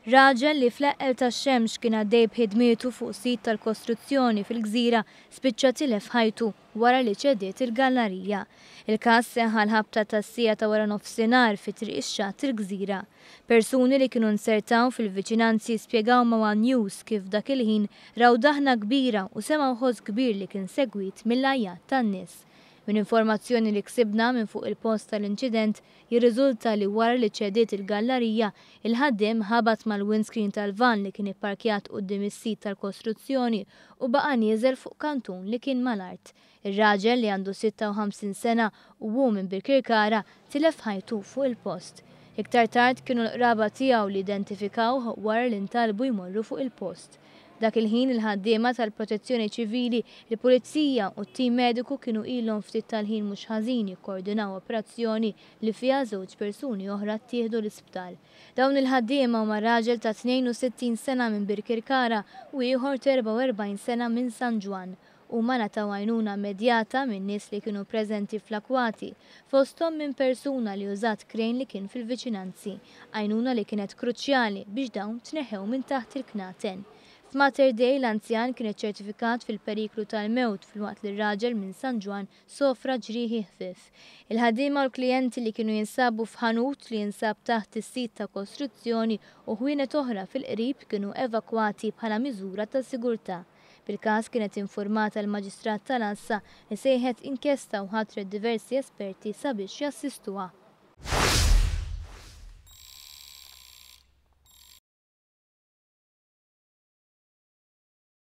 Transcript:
Raġel li fl-eqqel tax-xemx kien għaddej b'ħidmietu fuq sit tal-kostruzzjoni fil-Gżira spiċċa tilef ħajtu wara li ċediet il-gallerija. Il-każ seħħ l-ħabta tas-sija ta' wara nofsinhar fi triq ix-xatt il-Gżira. Persuni li kienu nsertaw fil-viċinanzi spjegaw ma' One News kif dak il-ħin raw daħna kbira u semgħu ħoss kbir li kien segwit mill-ajjat tan-nies. Min informazzjoni li ksibna minn fuq il-post tal-inċident jirriżulta li wara li ċediet il-gallerija il-ħaddiem ħabat mal-windscreen tal-van li kien ipparkjat quddiem is-sit tal-kostruzzjoni u baqa' nieżel fuq kantun li kien mal-art. Ir-raġel li għandu 56 sena u hu minn Birkirkara tilef ħajtu fuq il-post. Iktar tard kienu l-qraba tiegħu li identifikawh wara li ntalbu jmorru fuq il-post. Dak il-ħin il-ħaddiema tal-Protezzjoni Ċivili, il-Pulizija u t-tim mediku kienu ilhom ftit tal-ħin mhux ħażin jikkoordinaw operazzjoni li fiha żewġ persuni oħra ttieħdu l-isptar. Dawn il-ħaddiema huma raġel ta' 62 sena minn Birkirkara u ieħor 44 sena minn San Ġwan. Huma nataw għajnuna immedjata minn nies li kienu preżenti fl-akwati, fosthom minn persuna li użat krejn li kien fil-viċinanzi, għajnuna li kienet kruċjali biex dawn tneħħew minn taħt il-knaten. F'Mater Dei l-anzjan kien iċċertifikat fil-periklu tal-mewt filwaqt li r-raġel minn San Ġwan sofra ġrieħi ħfief. Il-ħaddiema u l-klijenti li kienu jinsabu f'ħanut li jinsab taħt is-sit ta' kostruzzjoni u ħwienet oħra fil-qrib kienu evakwati bħala miżura ta' sigurtà. Bil-każ kienet informata l-Maġistrat tal-Assa li sejħet inkjesta u ħatret diversi esperti sabiex jassistuha.